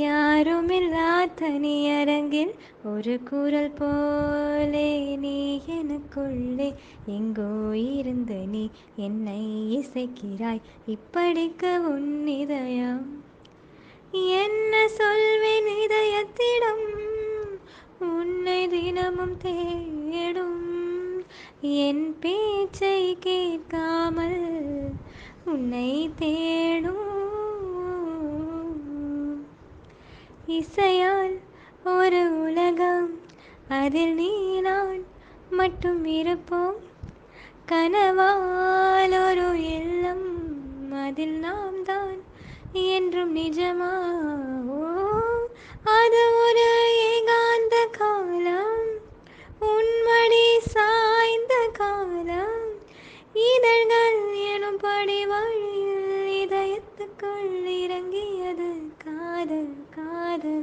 யாருமில்லா தனியரங்கில் ஒரு குரல் போலே நீ எனக்குள்ளே எங்கோ இருந்த நீ என்னை இசைக்கிறாய் இப்படிக்கு உன் இதயம் என்ன சொல்வேன் இதயத்திடம் உன்னை தினமும் தேடும் என் பேச்சை கேட்காமல் உன்னை தேடும் இசையால் ஒரு உலகம் அதில் நீ நான் மட்டும் இருப்போம் கனவால் ஒரு இல்லம் அதில் நாம் தான் என்றும் நிஜமா ஓ, அது ஒரு ஏகாந்த காலம் உன்மடி சாய்ந்த காலம் இதழ்கள் எனும் படிவழியில் இதயத்துக்குள் இறங்கியது காதல் காதல்